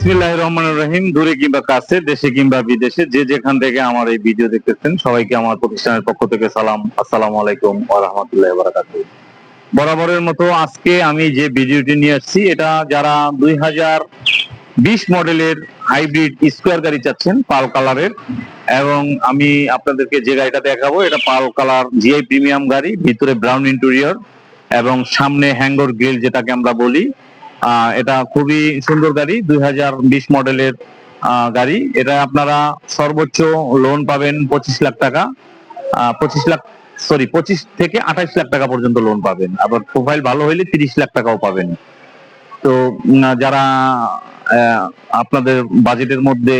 বিসমিল্লাহির রহমানির রহিম। দূরে কিংবা কাছে, দেশে কিংবা বিদেশে, যে যেখান থেকে আমার এই ভিডিও দেখতেছেন, সবাইকে আমার প্রতিষ্ঠানের পক্ষ থেকে সালাম। আসসালামু আলাইকুম ওয়া রাহমাতুল্লাহি ওয়া বারাকাতুহু। বরাবরের মতো আজকে আমি যে ভিডিওটি নিয়ে আসছি, এটা যারা 2020 মডেলের হাইব্রিড স্কোয়ার গাড়ি চাচ্ছেন পাল কালারের, এবং আমি আপনাদেরকে যে গাড়িটা দেখাবো এটা পাল কালার জিআই প্রিমিয়াম গাড়ি, ভিতরে ব্রাউন ইন্টেরিয়র এবং সামনে হ্যাঙ্গর গ্রিল যেটাকে আমরা বলি। এটা খুবই সুন্দর গাড়ি, 2020 মডেলের গাড়ি। এটা আপনারা সর্বোচ্চ লোন পাবেন 25 লাখ টাকা, 25 থেকে 28 লাখ টাকা পর্যন্ত লোন পাবেন। আবার প্রোফাইল ভালো হইলে 30 লাখ টাকাও পাবেন। তো যারা আপনাদের বাজেটের মধ্যে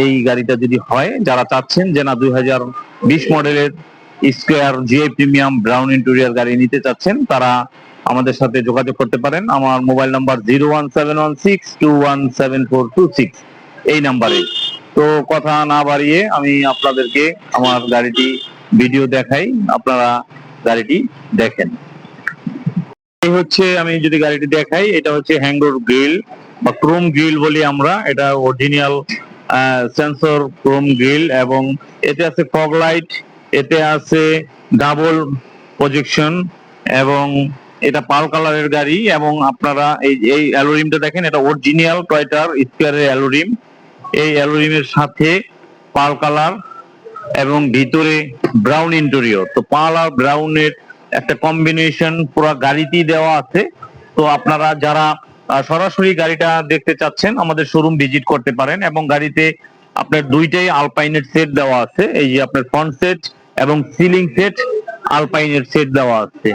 এই গাড়িটা যদি হয়, যারা চাচ্ছেন যে না 2020 মডেলের square GI premium brown interior গাড়ি নিতে চাচ্ছেন, তারা আমাদের সাথে যোগাযোগ করতে পারেন। আমার মোবাইল নাম্বার 01716217426 এই নাম্বারে। তো কথা না বাড়িয়ে আমি আপনাদেরকে আমার গাড়িটি ভিডিও দেখাই, আপনারা গাড়িটি দেখেন। এই হচ্ছে, আমি যদি গাড়িটি দেখাই, এটা হচ্ছে হ্যাঙ্গর গ্রিল বা ক্রোম গ্রিল বলি আমরা। এটা অরিজিনাল সেন্সর ক্রোম গ্রিল, এবং এতে আছে ফগ লাইট, এতে আছে ডাবল প্রজেকশন, এবং এটা পাল কালারের গাড়ি। এবং আপনারা এই অ্যালোরিমটা দেখেন, এটা অরিজিনাল টয়োটার স্কয়ারের অ্যালোরিম। এই অ্যালোরিমের সাথে পাল কালার এবং ভিতরে ব্রাউন ইন্টেরিয়র। তো পাল আর ব্রাউনের একটা কম্বিনেশন পুরো গাড়িতেই দেওয়া আছে। তো আপনারা যারা সরাসরি গাড়িটা দেখতে চাচ্ছেন, আমাদের শোরুম ভিজিট করতে পারেন। এবং গাড়িতে আপনার দুইটাই আলপাইনের সেট দেওয়া আছে। এই যে আপনার ফ্রন্ট সেট এবং সিলিং সেট আলপাইনের সেট দেওয়া আছে।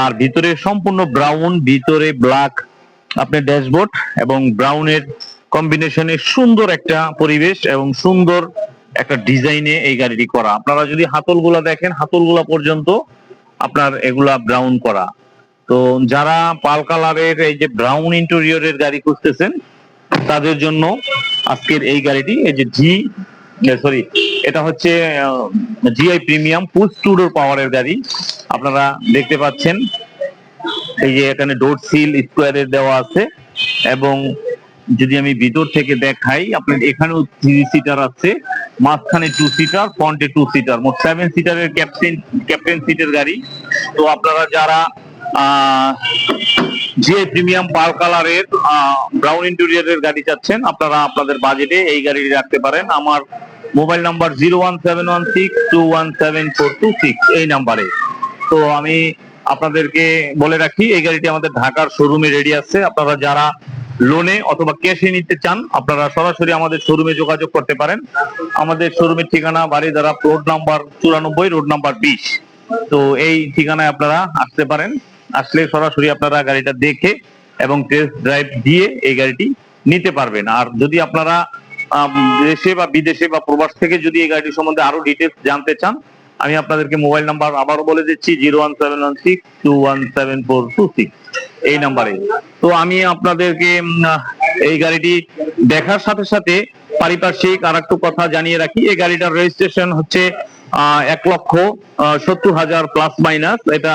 আর ভিতরে সম্পূর্ণ ব্রাউন, ভিতরে ব্ল্যাক আপনার ড্যাশবোর্ড এবং ব্রাউনের কম্বিনেশনে সুন্দর একটা পরিবেশ এবং সুন্দর একটা ডিজাইনে এই গাড়িটি করা। আপনারা যদি হাতলগুলা দেখেন, হাতলগুলা পর্যন্ত আপনার এগুলা ব্রাউন করা। তো যারা পাল কালারের এই যে ব্রাউন ইন্টেরিয়রের গাড়ি খুঁজতেছেন, তাদের জন্য আজকের এই গাড়িটি, এই যে এটা হচ্ছে জিআই প্রিমিয়াম পুশ টু ডোর পাওয়ারের গাড়ি। আপনারা দেখতে পাচ্ছেন এই যে এখানে ডোর সিল স্কোয়ারের দেওয়া আছে। এবং যদি আমি ভিতর থেকে দেখাই, আপনার এখানেও 3 সিটার আছে, মাঝখানে 2 সিটার, ফ্রন্টে 2 সিটার, মোট 7 সিটারের ক্যাপ্টেন সিটের গাড়ি। তো আপনারা যারা জিআই প্রিমিয়াম পাল কালারের ব্রাউন ইন্টেরিয়রের গাড়ি চাচ্ছেন, আপনারা আপনাদের বাজেটে এই গাড়িটি রাখতে পারেন। আমার মোবাইল নাম্বার 01716217426 এই নাম্বারে। তো আমি আপনাদেরকে বলে রাখি, এই গাড়িটি আমাদের ঢাকার শোরুমে রেডি আছে। আপনারা যারা লোনে অথবা ক্যাশে নিতে চান, আপনারা সরাসরি আমাদের শোরুমে যোগাযোগ করতে পারেন। আমাদের শোরুমের ঠিকানা Baridhara road number 94, road number 20। তো এই ঠিকানায় আপনারা আসতে পারেন। আসলে সরাসরি আপনারা গাড়িটা দেখে এবং টেস্ট ড্রাইভ দিয়ে এই গাড়িটি নিতে পারবেন। আর যদি আপনারা দেশে বা বিদেশে বা প্রবাস থেকে যদি এই গাড়িটি সম্বন্ধে আরো ডিটেলস জানতে চান, আমি আপনাদেরকে মোবাইল নাম্বার আবারও বলে দিচ্ছি, 01716217426 এই নাম্বারে। তো আমি আপনাদেরকে এই গাড়িটি দেখার সাথে সাথে পারিপার্শ্বিক আর একটু কথা জানিয়ে রাখি। এই গাড়িটার রেজিস্ট্রেশন হচ্ছে 1,70,000 প্লাস মাইনাস। এটা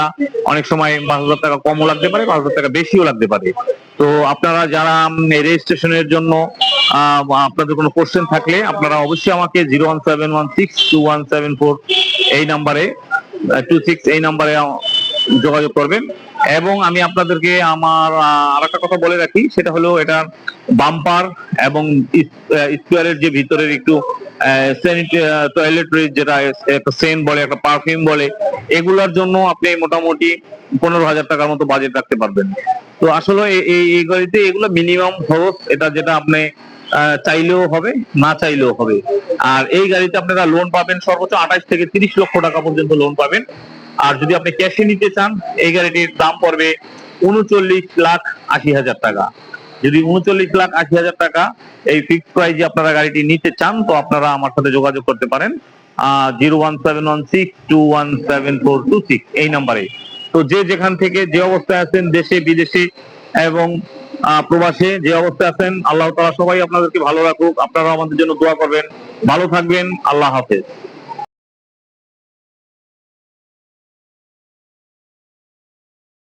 অনেক সময় 5,000 টাকা কমও লাগতে পারে, 5,000 টাকা বেশিও লাগতে পারে। তো আপনারা যারা রেজিস্ট্রেশনের জন্য আপনাদের কোনো কোশ্চেন থাকলে, আপনারা অবশ্যই আমাকে 017162174 এই নাম্বারে 26 এই নাম্বারে যোগাযোগ করবেন। এবং আমি আপনাদেরকে আমার আর একটা কথা বলে রাখি, সেটা হলো এটার বাম্পার এবং স্কোয়ারের যে ভিতরের একটু টয়লেটরি, যেটা একটা সেন বলে, একটা পারফিউম বলে, এগুলোর জন্য আপনি মোটামুটি 15,000 টাকার মতো বাজেট রাখতে পারবেন। তো আসলে এই গাড়িতে এগুলো মিনিমাম খরচ, এটা যেটা আপনি চাইলেও হবে, না চাইলেও হবে। আর এই গাড়িতে আপনারা লোন পাবেন সর্বোচ্চ 28 থেকে 30 লক্ষ টাকা পর্যন্ত লোন পাবেন। আর যদি আপনি ক্যাশে নিতে চান, এই গাড়িটির দাম পড়বে 39,80,000 টাকা। যদি 39,80,000 টাকা এই ফিক্সড প্রাইজে আপনারা গাড়িটি নিতে চান, তো আপনারা আমার সাথে যোগাযোগ করতে পারেন 01716217426 এই নাম্বারে। তো যে যেখান থেকে যে অবস্থায় আছেন, দেশে বিদেশে এবং প্রবাসে যে অবস্থায় আছেন, আল্লাহ তাআলা সবাই আপনাদেরকে ভালো রাখুক। আপনারা আমাদের জন্য দোয়া করবেন। ভালো থাকবেন। আল্লাহ হাফেজ।